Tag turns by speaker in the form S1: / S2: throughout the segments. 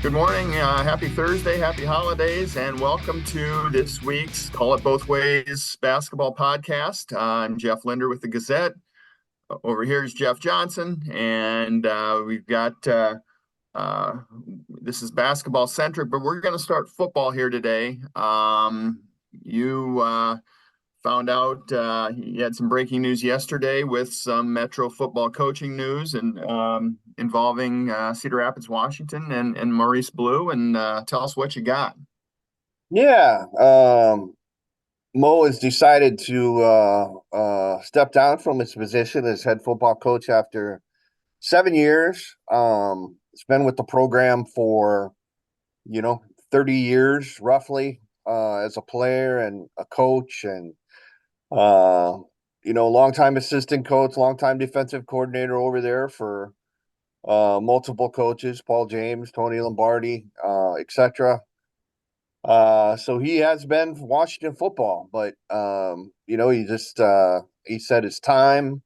S1: Good morning. Happy Thursday, happy holidays, and welcome to this week's Call It Both Ways basketball podcast. I'm Jeff Linder with the Gazette. Over here is Jeff Johnson, and we've got this is basketball centric, but we're going to start football here today. You found out you had some breaking news yesterday with some Metro football coaching news and involving Cedar Rapids, Washington, and Maurice Blue. And tell us what you got.
S2: Yeah, Mo has decided to step down from his position as head football coach after 7 years. It's been with the program for, 30 years roughly, as a player and a coach and, longtime assistant coach, longtime defensive coordinator over there for multiple coaches, Paul James, Tony Lombardi, etc. So he has been Washington football, but he said it's time.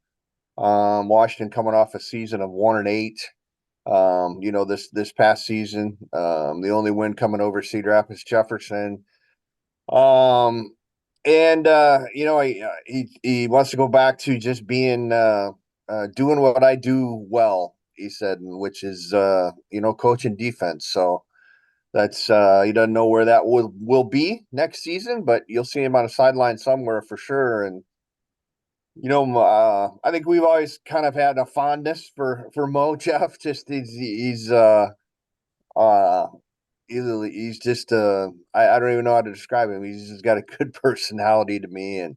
S2: Washington coming off a season of 1-8. This past season, the only win coming over Cedar Rapids Jefferson. He wants to go back to just being doing what I do well, he said, which is coaching defense. So that's he doesn't know where that will be next season, but you'll see him on a sideline somewhere for sure. And I think we've always kind of had a fondness for Mo Jeff. Just uh he's just I don't even know how to describe him. He's just got a good personality to me, and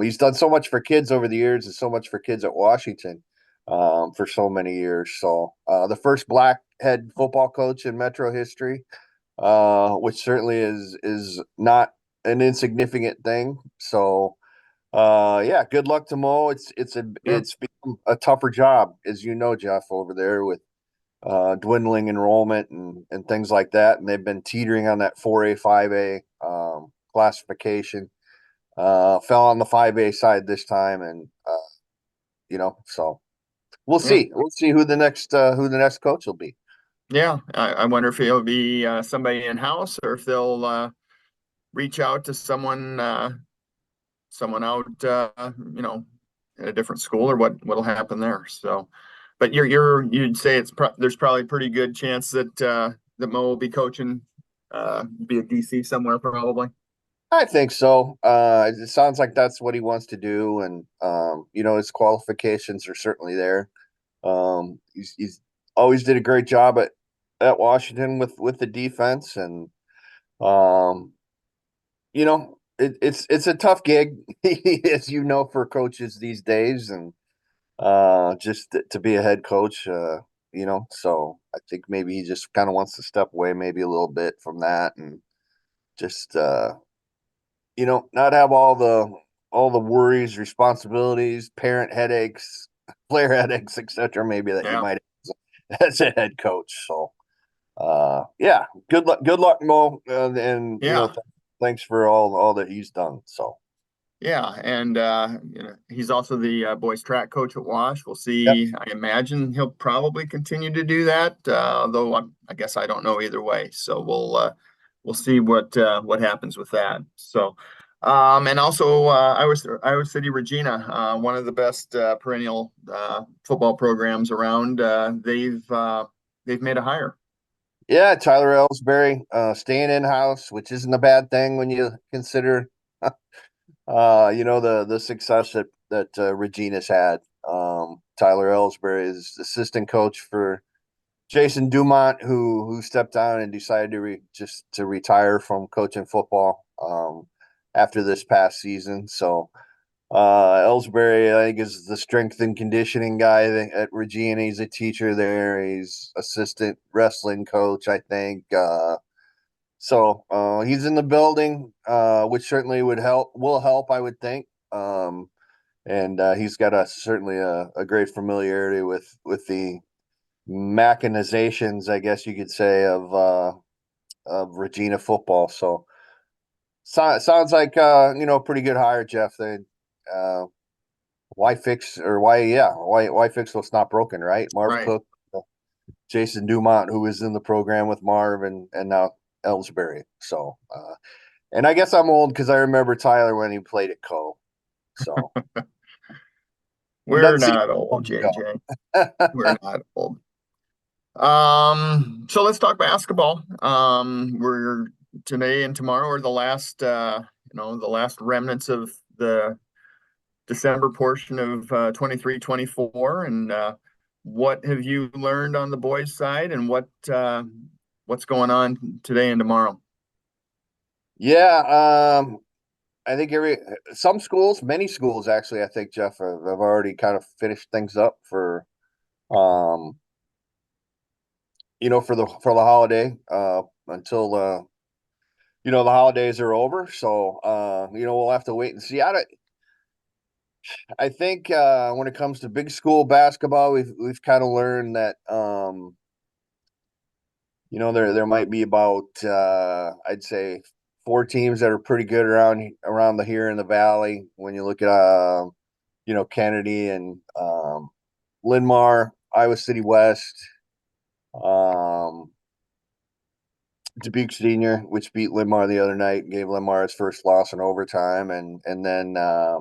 S2: he's done so much for kids over the years and so much for kids at Washington for so many years. So the first black head football coach in Metro history, which certainly is not an insignificant thing. So yeah, good luck to Mo.
S1: Yeah,
S2: It's become a tougher job, as you know, Jeff, over there with dwindling enrollment and things like that. And they've been teetering on that 4A, 5A classification. Fell on the 5A side this time, and so we'll
S1: yeah,
S2: see. We'll see who the next coach will be.
S1: yeah. I wonder if it'll be somebody in house or if they'll reach out to someone out, at a different school, or what'll happen there. So, but you'd say there's probably a pretty good chance that Mo will be coaching, be a DC somewhere probably.
S2: I think so. It sounds like that's what he wants to do, and his qualifications are certainly there. He's always did a great job at Washington with the defense, and um, it's a tough gig, as you know, for coaches these days, and just to be a head coach. So I think maybe he just kind of wants to step away, maybe a little bit from that, and just not have all the worries, responsibilities, parent headaches, player headaches, etc. Maybe that you
S1: Yeah,
S2: might have as a head coach. So yeah, good luck, Mo, and
S1: yeah,
S2: thanks for all that he's done. So
S1: yeah. And he's also the boys track coach at Wash. We'll
S2: yeah,
S1: see. I imagine he'll probably continue to do that, though I guess I don't know either way. So we'll see what happens with that. So. And also, Iowa City Regina, one of the best perennial football programs around. They've made a hire.
S2: yeah, Tyler Ellsbury staying in house, which isn't a bad thing when you consider the success that Regina's had. Tyler Ellsbury is assistant coach for Jason Dumont, who stepped down and decided to retire from coaching football after this past season. So Ellsbury, I think, is the strength and conditioning guy at Regina. He's a teacher there. He's assistant wrestling coach, I think. So he's in the building, which certainly will help, I would think. And he's got certainly a great familiarity with the machinations, I guess you could say, of Regina football. Sounds like pretty good hire, Jeff. Uh, why fix what's not broken, right? Marv
S1: Right.
S2: Cook Jason Dumont, who was in the program with Marv and now Ellsbury. So, and I guess I'm old because I remember Tyler when he played at Co. So it
S1: We're
S2: doesn't seem
S1: not old,
S2: long
S1: JJ.
S2: ago.
S1: We're not old. So let's talk basketball. We're today and tomorrow are the last, the last remnants of the December portion of 23-24. And what have you learned on the boys' side, and what's going on today and tomorrow?
S2: Yeah, I think many schools actually, I think Jeff have already kind of finished things up for, um, for the holiday, until the holidays are over. So, we'll have to wait and see. I think when it comes to big school basketball, we've kind of learned that, there might be about, I'd say, four teams that are pretty good around the here in the valley. When you look at Kennedy and, Linmar, Iowa City West, um, Dubuque Senior, which beat Linmar the other night, gave Linmar his first loss in overtime, and then, I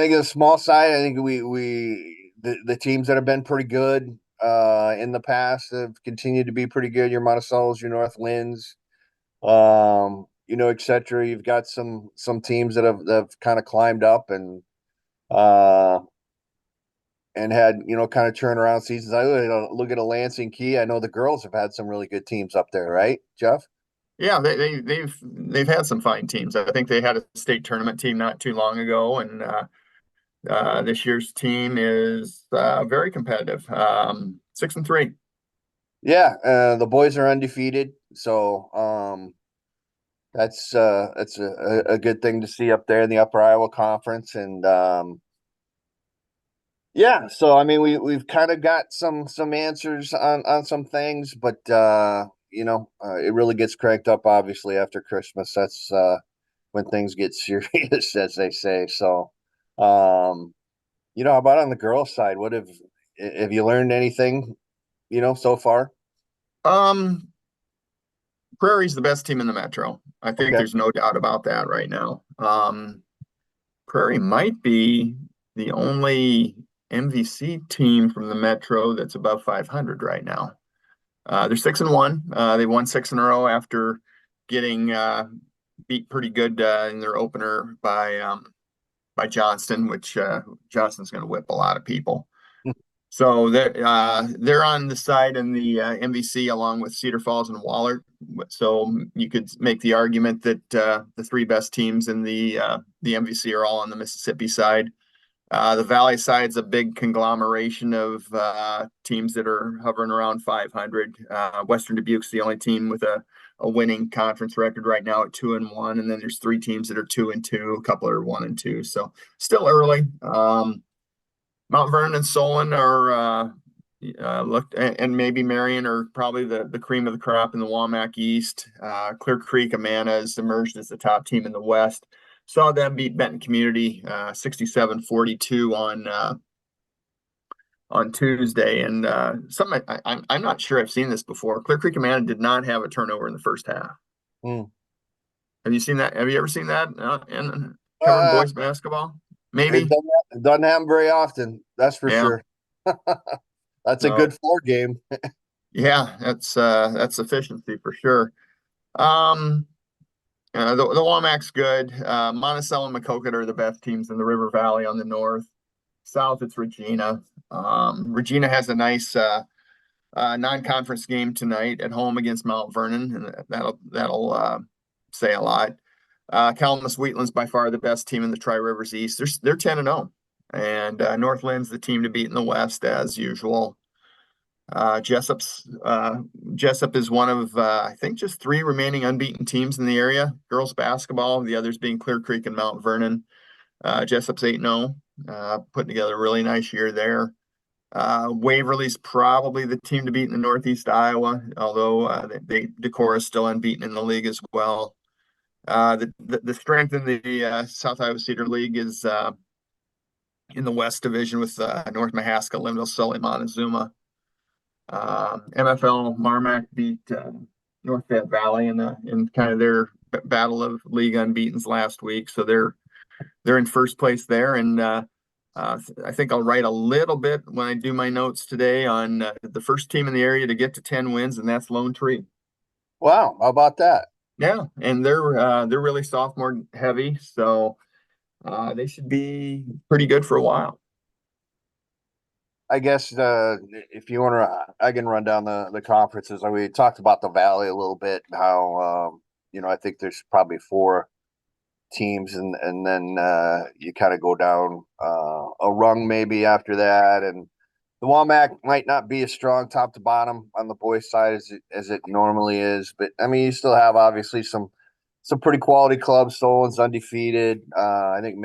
S2: think on the small side, I think the teams that have been pretty good in the past have continued to be pretty good. Your Monticello's, your North Linds, et cetera. You've got some teams that have kind of climbed up uh and had, kind of turnaround seasons. I look at a Lansing Key. I know the girls have had some really good teams up there, right, Jeff?
S1: Yeah, they've had some fine teams. I think they had a state tournament team not too long ago, and this year's team is very competitive. 6-3.
S2: Yeah, the boys are undefeated, so, that's a good thing to see up there in the Upper Iowa Conference. And, yeah, so I mean, we've kind of got some answers on some things, but, it really gets cranked up obviously after Christmas. That's when things get serious, as they say. So, how about on the girls' side? Have you learned anything, so far?
S1: Um, Prairie's the best team in the Metro. I think
S2: Okay.
S1: there's no doubt about that right now. Prairie might be the only MVC team from the Metro that's above 500 right now. They're 6-1. They won six in a row after getting beat pretty good in their opener by Johnston, which Johnston's going to whip a lot of people. So they're on the side in the MVC along with Cedar Falls and Wahlert. So you could make the argument that the three best teams in the MVC are all on the Mississippi side. The Valley side's a big conglomeration of teams that are hovering around 500. Western Dubuque's the only team with a winning conference record right now at 2-1, and then there's three teams that are 2-2. A couple are 1-2. So still early. Mount Vernon and Solon are looked, and maybe Marion are probably the cream of the crop in the Wamak East. Clear Creek, Amana has emerged as the top team in the West. Saw them beat Benton Community 67-42 on Tuesday, and something I'm not sure I've seen this before. Clear Creek Amana did not have a turnover in the first half.
S2: Hmm.
S1: Have you seen that? Have you ever seen that in covering
S2: Uh,
S1: boys basketball?
S2: it
S1: Maybe.
S2: doesn't happen very often, that's for
S1: Yeah.
S2: sure. That's a
S1: No.
S2: good floor game.
S1: Yeah, that's efficiency for sure. Um, the Wamac's good. Monticello and Maquoketa are the best teams in the River Valley on the north. South, it's Regina. Regina has a nice non-conference game tonight at home against Mount Vernon, and that'll say a lot. Calamus Wheatland's by far the best team in the Tri-Rivers East. They're 10-0, and Northland's the team to beat in the West as usual. Jessup is one of I think just three remaining unbeaten teams in the area. Girls basketball, the others being Clear Creek and Mount Vernon. Jessup's 8-0, putting together a really nice year there. Waverly's probably the team to beat in the Northeast Iowa, although Decorah is still unbeaten in the league as well. The strength in the South Iowa Cedar League is in the West Division with North Mahaska, Linville, Sully, Montezuma. MFL Marmac beat North Fayette Valley in kind of their battle of league unbeatens last week, so they're in first place there. And I think I'll write a little bit when I do my notes today on the first team in the area to get to 10 wins, and that's Lone Tree.
S2: Wow, how about that?
S1: Yeah, and they're really sophomore heavy, so they should be pretty good for a while.
S2: I guess if you want to, I can run down the conferences. We talked about the Valley a little bit. How I think there's probably four teams, and then you kind of go down a rung maybe after that, and the Womack might not be as strong top to bottom on the boys' side as it normally is, but I mean you still have obviously some pretty quality clubs. Solon's undefeated. I think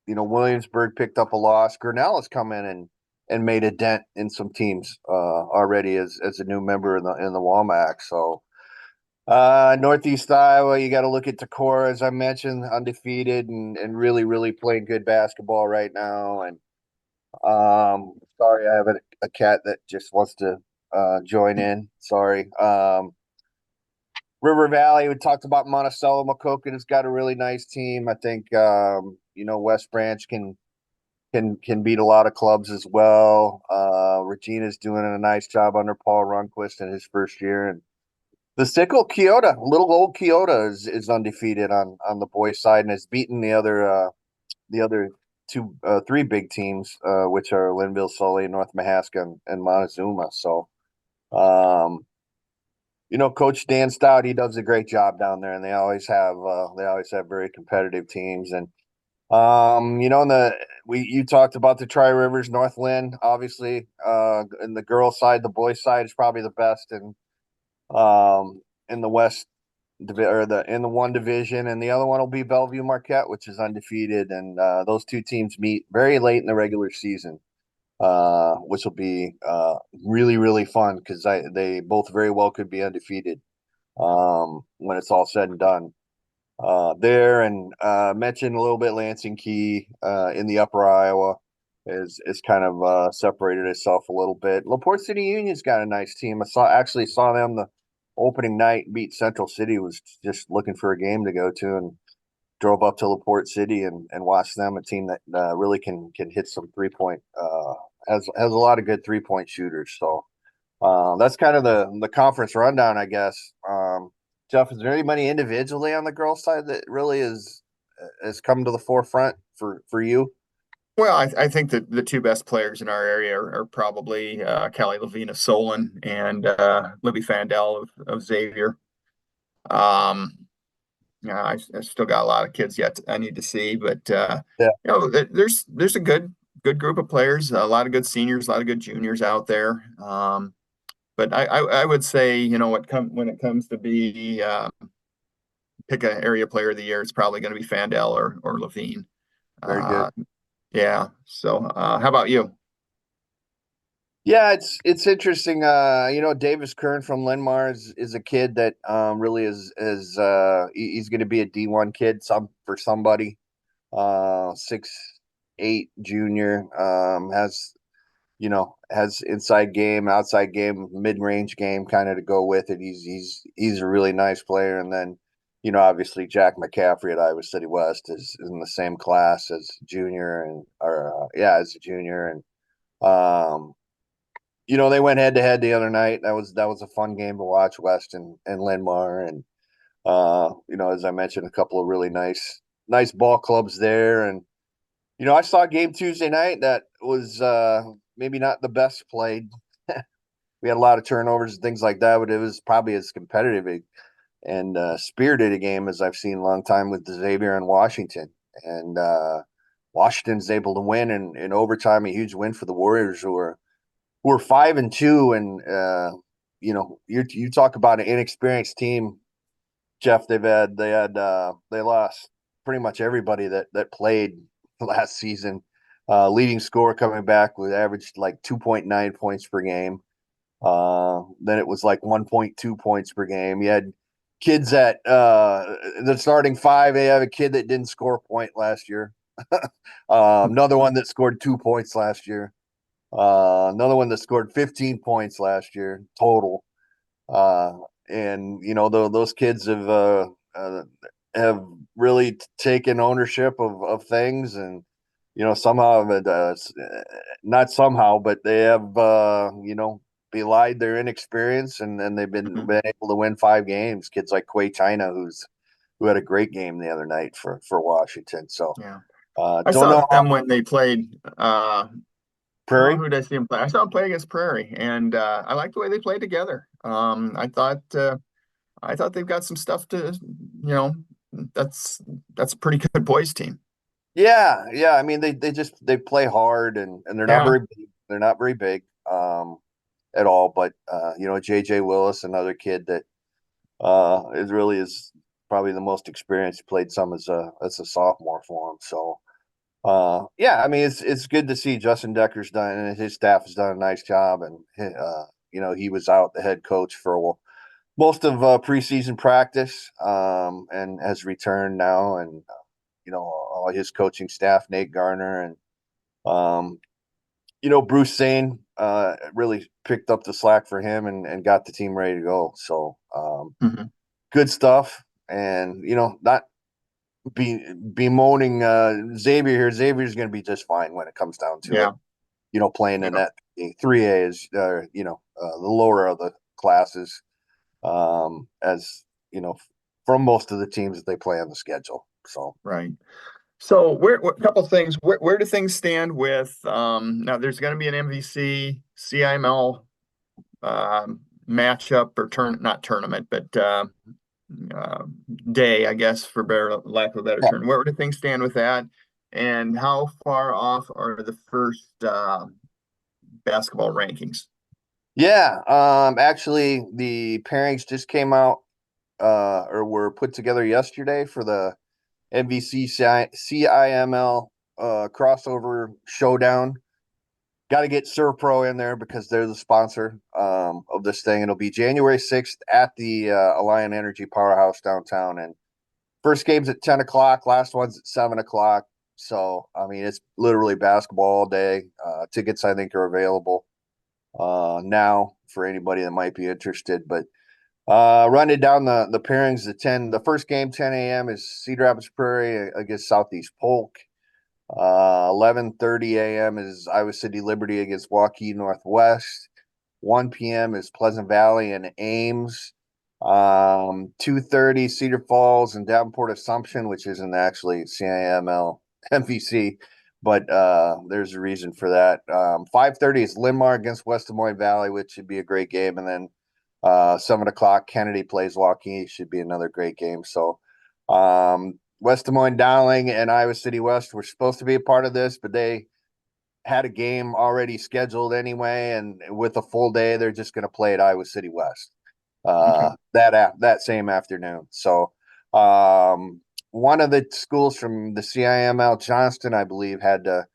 S2: Williamsburg picked up a loss. Grinnell has come in and made a dent in some teams already as a new member in the Womack. So Northeast Iowa, you got to look at Decorah, as I mentioned, undefeated and really, really playing good basketball right now. And sorry, I have a cat that just wants to join in. Sorry. River Valley, we talked about Monticello. Macoka has got a really nice team. I think West Branch can beat a lot of clubs as well. Regina's doing a nice job under Paul Runquist in his first year, and the Sickle Keota, little old Keota, is undefeated on the boys' side and has beaten the other three big teams, which are Linville, Sully, North Mahaska, and Montezuma. So, Coach Dan Stout, he does a great job down there, and they always have very competitive teams. And you talked about the Tri Rivers, Northland, obviously, in the girls' side, the boys' side is probably the best, and in the West in the one division, and the other one will be Bellevue Marquette, which is undefeated, and those two teams meet very late in the regular season, which will be really, really fun because they both very well could be undefeated when it's all said and done. There and mentioned a little bit Lansing Key in the Upper Iowa is kind of separated itself a little bit. LaPorte City Union's got a nice team. I saw them the opening night beat Central City. Was just looking for a game to go to and drove up to LaPorte City and watched them. A team that really can hit some 3-point. Has a lot of good 3-point shooters. So that's kind of the conference rundown, I guess. Jeff, is there anybody individually on the girls' side that really has come to the forefront for you?
S1: Well, I think that the two best players in our area are probably Callie Levine of Solon and Libby Fandel of Xavier. Yeah, I still got a lot of kids yet I need to see, but
S2: Yeah,
S1: there's a good group of players, a lot of good seniors, a lot of good juniors out there. But I would say, when it comes to pick an area player of the year, it's probably going to be Fandel or Levine.
S2: very good.
S1: Uh, yeah. So how about you?
S2: Yeah, it's interesting. Davis Kern from Linmar is a kid that really he's going to be a D1 kid for somebody. 6'8" junior, has inside game, outside game, mid range game kind of to go with it. He's a really nice player, and then obviously Jack McCaffrey at Iowa City West is in the same class as junior as a junior, and they went head to head the other night. That was a fun game to watch, West and Linmar, and as I mentioned, a couple of really nice ball clubs there. And I saw a game Tuesday night that was maybe not the best played. We had a lot of turnovers and things like that, but it was probably as competitive and spirited a game as I've seen in a long time with Xavier and Washington. And Washington's able to win in overtime, a huge win for the Warriors, who are 5-2, and you talk about an inexperienced team, Jeff. They lost pretty much everybody that played last season. Leading scorer coming back with averaged like 2.9 points per game. Then it was like 1.2 points per game. You had kids that the starting five. They have a kid that didn't score a point last year. Another one that scored 2 points last year. Another one that scored 15 points last year total. Uh, and those kids have really taken ownership of things, and somehow not somehow, but they have belied their inexperience, and they've
S1: Mhm.
S2: been able to win 5 games. Kids like Quay China, who had a great game the other night for Washington. So
S1: Yeah. I
S2: don't
S1: saw
S2: know how
S1: them when they played. Oh,
S2: Prairie.
S1: who did I see him play? I saw him play against Prairie, and I like the way they played together. I thought they've got some stuff to, you know, that's that's a pretty good boys team.
S2: Yeah, yeah. I mean, they play hard, and they're not
S1: Yeah.
S2: very big. They're not very big at all. But JJ Willis, another kid that is probably the most experienced. Played some as a sophomore for him. So yeah, I mean, it's good to see Justin Decker's done, and his staff has done a nice job. And he was out, the head coach, for most of preseason practice, and has returned now, and all his coaching staff, Nate Garner and um, Bruce Sane, really picked up the slack for him, and got the team ready to go. So
S1: Mhm.
S2: good stuff, and not bemoaning Xavier here. Xavier's going to be just fine when it comes down to it.
S1: Yeah.
S2: Playing in
S1: Yeah.
S2: that 3A is the lower of the classes, as from most of the teams that they play on the schedule. So
S1: Right. So a couple things. Where do things stand with now there's going to be an MVC CIML matchup or not tournament, but uh, day, I guess, for better lack of a better
S2: yeah.
S1: term. Where do things stand with that? And how far off are the first basketball rankings?
S2: Yeah, actually, the pairings just came out, or were put together yesterday for the MVC CIML crossover showdown. Got to get Servpro in there because they're the sponsor of this thing. It'll be January 6th at the Alliant Energy Powerhouse downtown, and first game's at 10 o'clock. Last one's at 7 o'clock. So I mean, it's literally basketball all day. Tickets, I think, are available now for anybody that might be interested. But running down the pairings, the first game, 10 a.m. is Cedar Rapids Prairie against Southeast Polk. 11:30 a.m. is Iowa City Liberty against Waukee Northwest. 1 p.m. is Pleasant Valley and Ames. 2:30 Cedar Falls and Davenport Assumption, which isn't actually CIML MVC, but there's a reason for that. 5:30 is Linmar against West Des Moines Valley, which should be a great game, and then 7 o'clock Kennedy plays Waukee, should be another great game. So West Des Moines Dowling and Iowa City West were supposed to be a part of this, but they had a game already scheduled anyway, and with a full day, they're just going to play at Iowa City West
S1: Okay.
S2: that same afternoon. So one of the schools from the CIML, Johnston, I believe, had a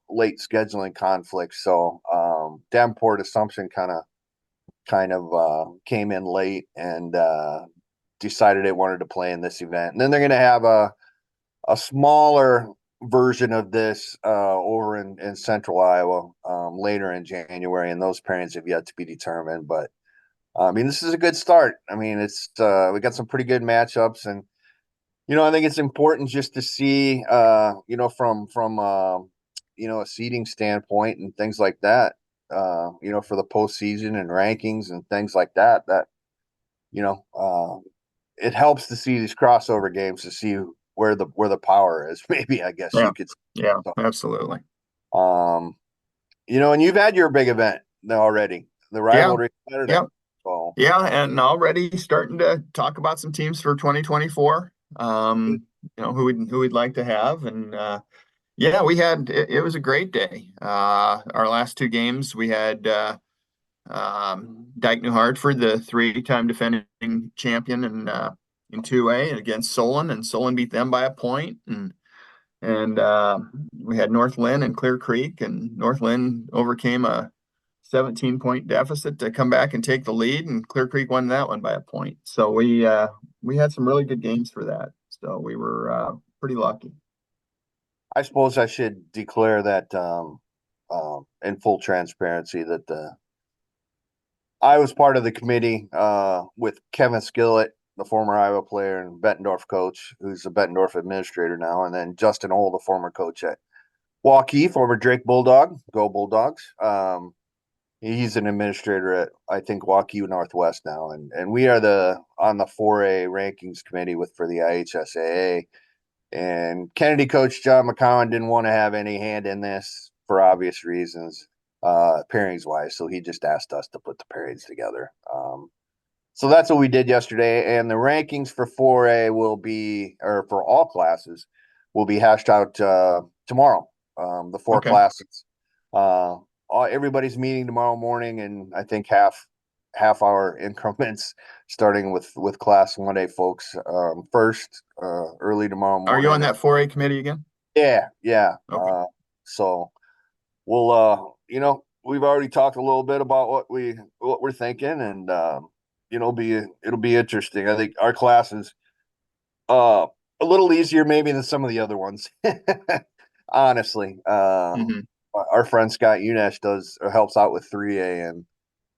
S2: late scheduling conflict. So Davenport Assumption kind of came in late, and decided they wanted to play in this event. And then they're going to have a smaller version of this over in central Iowa later in January, and those pairings have yet to be determined. But I mean, this is a good start. I mean, it's we got some pretty good matchups, and I think it's important just to see from a seeding standpoint and things like that. For the postseason and rankings and things like that. That you know, it helps to see these crossover games to see where the power is. Maybe, I guess
S1: Yeah.
S2: you could say.
S1: Yeah,
S2: So,
S1: absolutely.
S2: um, and you've had your big event already, the
S1: Yeah.
S2: rivalry Saturday.
S1: Yeah.
S2: So
S1: Yeah. And already starting to talk about some teams for 2024. Who we'd like to have. And yeah, it was a great day. Our last two games, we had Dyke New Hartford, the three-time defending champion in 2A against Solon, and Solon beat them by a point. And we had North Lynn and Clear Creek, and North Lynn overcame a 17-point deficit to come back and take the lead, and Clear Creek won that one by a point. So we had some really good games for that. So we were pretty lucky.
S2: I suppose I should declare that in full transparency that I was part of the committee with Kevin Skillett, the former Iowa player and Bettendorf coach, who's a Bettendorf administrator now, and then Justin Ohl, the former coach at Waukee, former Drake Bulldog, go Bulldogs. He's an administrator at I think Waukee Northwest now, and we are on the 4A rankings committee with for the IHSAA. And Kennedy coach John McCowan didn't want to have any hand in this for obvious reasons, pairings wise. So he just asked us to put the pairings together. So that's what we did yesterday. And the rankings for 4A will be, or for all classes, will be hashed out tomorrow. The four
S1: Okay.
S2: classes. Everybody's meeting tomorrow morning, and I think half hour increments starting with class 1A folks first early tomorrow
S1: Are you on
S2: morning.
S1: that 4A committee again?
S2: Yeah.
S1: Okay.
S2: So we'll we've already talked a little bit about what we're thinking, and it'll be interesting. I think our class is a little easier maybe than some of the other ones. Honestly.
S1: Hmm.
S2: Our friend Scott Unash does or helps out with 3A, and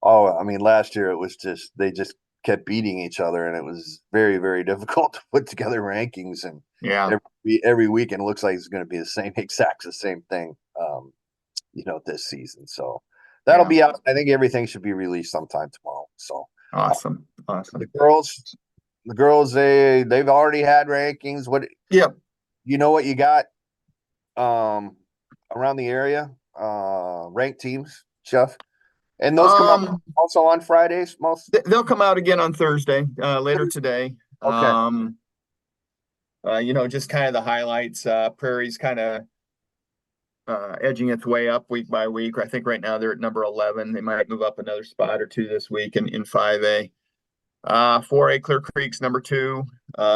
S2: oh, I mean, last year it was just they just kept beating each other, and it was very, very difficult to put together rankings. And
S1: Yeah.
S2: every weekend it looks like it's going to be the same exact the same thing, this season. So that'll
S1: Yeah.
S2: be out. I think everything should be released sometime tomorrow. So
S1: Awesome.
S2: the
S1: Awesome.
S2: girls, they've already had rankings. What
S1: Yep.
S2: you know what you got around the area, ranked teams, Jeff. And those come up
S1: Um,
S2: also on Fridays, most.
S1: they'll come out again on Thursday, later today.
S2: Okay.
S1: Just kind of the highlights. Prairie's kind of edging its way up week by week. I think right now they're at number 11. They might move up another spot or two this week in 5A. 4A Clear Creek's number 2.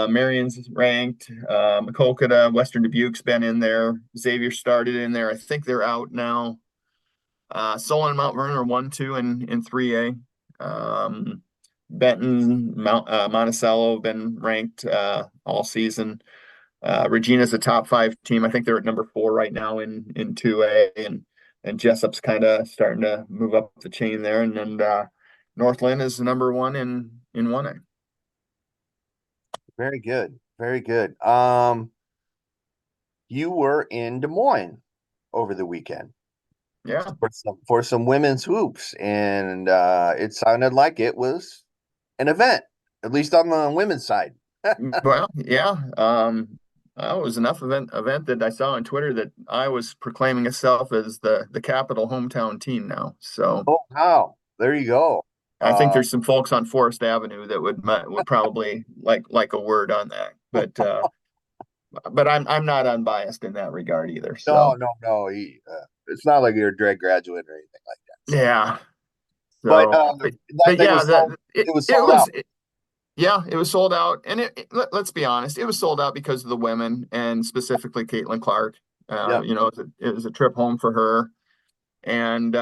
S1: Marion's ranked. Maquoketa, Western Dubuque's been in there. Xavier started in there. I think they're out now. Solon and Mount Vernon are 1, 2 in 3A. Benton, Monticello have been ranked all season. Regina's a top 5 team. I think they're at number 4 right now in 2A, and Jessup's kind of starting to move up the chain there. And then Northland is the number 1 in 1A.
S2: Very good. Very good. You were in Des Moines over the weekend
S1: Yeah.
S2: for some women's hoops, and it sounded like it was an event, at least on the women's side.
S1: Well, yeah. It was enough event that I saw on Twitter that I was proclaiming itself as the capital hometown team now. So
S2: Oh, wow. There you go.
S1: I think there's some folks on Forest Avenue that would probably like a word on that. But I'm not unbiased in that regard either.
S2: No,
S1: So
S2: no, no. It's not like you're a Drake graduate or anything like that. So,
S1: yeah.
S2: but
S1: So
S2: that
S1: but
S2: thing
S1: yeah,
S2: was sold. It was sold out.
S1: Yeah, it was sold out, and let's be honest, it was sold out because of the women and specifically Caitlin Clark.
S2: Yeah.
S1: It was a trip home for her, and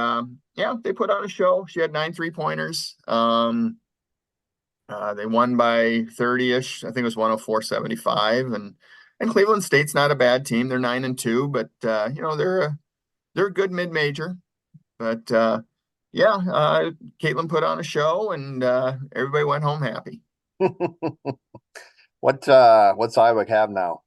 S1: yeah, they put on a show. She had 9 3-pointers. They won by 30-ish. I think it was 104-75, and Cleveland State's not a bad team. They're 9-2, but they're a good mid-major. But yeah, Caitlin put on a show, and everybody went home happy.
S2: What's Iowa have now?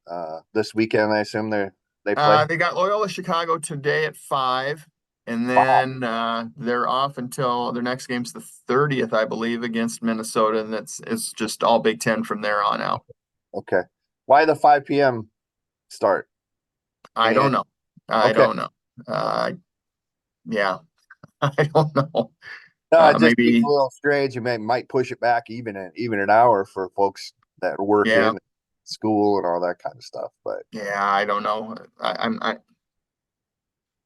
S2: This weekend, I assume they play.
S1: They got Loyola Chicago today at 5, and
S2: Wow.
S1: then they're off until their next game's the 30th, I believe, against Minnesota, and it's just all Big Ten from there on out.
S2: Okay. Why the 5 p.m. start?
S1: I
S2: Any
S1: don't know. I
S2: Okay.
S1: don't know. Yeah, I don't know.
S2: No, it just seems a
S1: Maybe,
S2: little strange. You might push it back even an hour for folks that are
S1: yeah,
S2: working, school, and all that kind of stuff. But
S1: yeah, I don't know.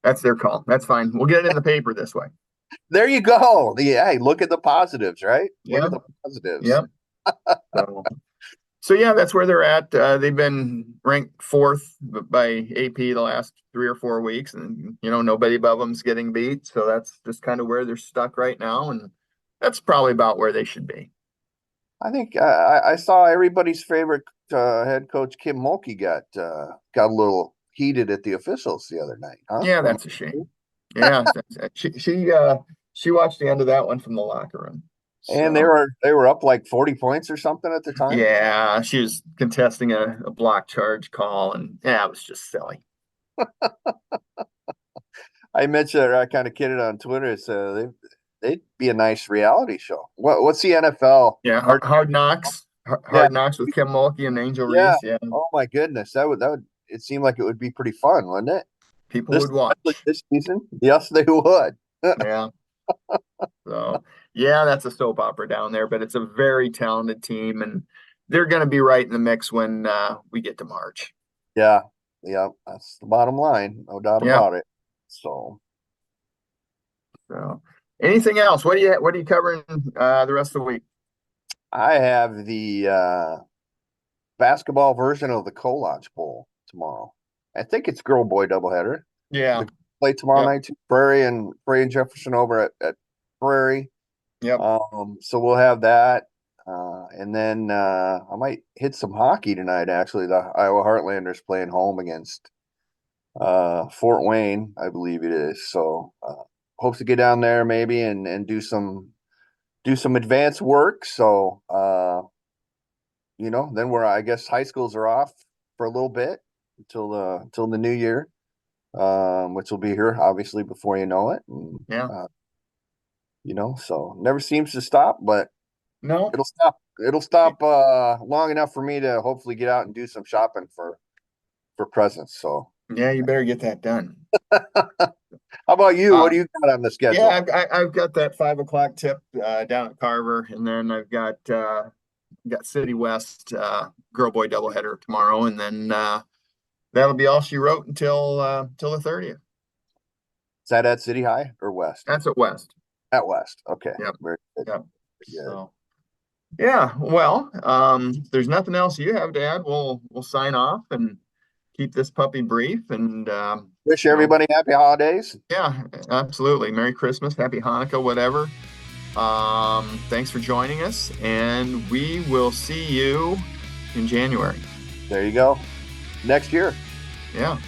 S1: That's their call. That's fine. We'll get it in the paper this way.
S2: there you go. Hey, look at the positives, right? Look
S1: Yeah,
S2: at the positives.
S1: yeah. So, so yeah, that's where they're at. They've been ranked 4th by AP the last 3 or 4 weeks, and nobody above them's getting beat. So that's just kind of where they're stuck right now, and that's probably about where they should be.
S2: I think I saw everybody's favorite head coach Kim Mulkey got a little heated at the officials the other night, huh?
S1: Yeah, that's a shame. Yeah, she watched the end of that one from the locker room.
S2: And
S1: So
S2: they were up like 40 points or something at the time.
S1: yeah, she was contesting a block charge call, and yeah, it was just silly.
S2: I mentioned, or I kind of kidded on Twitter, so they'd be a nice reality show. What's the NFL?
S1: Yeah, Hard Knocks,
S2: Yeah,
S1: Hard Knocks with Kim Mulkey and Angel
S2: yeah.
S1: Reese. Yeah,
S2: Oh my goodness, that would it seemed like it would be pretty fun, wouldn't it?
S1: people
S2: This
S1: would watch.
S2: this season, yes, they would.
S1: Yeah. So yeah, that's a soap opera down there, but it's a very talented team, and they're going to be right in the mix when we get to March.
S2: Yeah, yeah, that's the bottom line, no doubt
S1: Yeah.
S2: about it. So
S1: So anything else? What are you covering the rest of the week?
S2: I have the basketball version of the Colage Bowl tomorrow. I think it's girl boy doubleheader.
S1: Yeah.
S2: The play tomorrow
S1: Yep.
S2: night too. Prairie and Jefferson over at Prairie.
S1: Yep.
S2: So we'll have that. And then I might hit some hockey tonight, actually. The Iowa Heartlanders playing home against Fort Wayne, I believe it is. So hope to get down there maybe and do some advanced work. So then I guess high schools are off for a little bit until the new year, which will be here obviously before you know it. And,
S1: Yeah.
S2: so never seems to stop, but
S1: No.
S2: it'll stop. It'll stop long enough for me to hopefully get out and do some shopping for presents. So
S1: Yeah, you better get that done.
S2: how about you? What do you got on the schedule?
S1: Yeah, I've got that 5 o'clock tip down at Carver, and then I've got City West girl boy doubleheader tomorrow, and then that'll be all she wrote until the 30th.
S2: Is that at City High or West?
S1: That's at West.
S2: At West. Okay.
S1: Yep.
S2: Very good.
S1: Yep.
S2: Very good.
S1: So yeah, well, there's nothing else you have to add. We'll sign off and keep this puppy brief, and
S2: Wish everybody happy holidays.
S1: yeah, absolutely. Merry Christmas, Happy Hanukkah, whatever. Thanks for joining us, and we will see you in January.
S2: There you go. Next year.
S1: Yeah.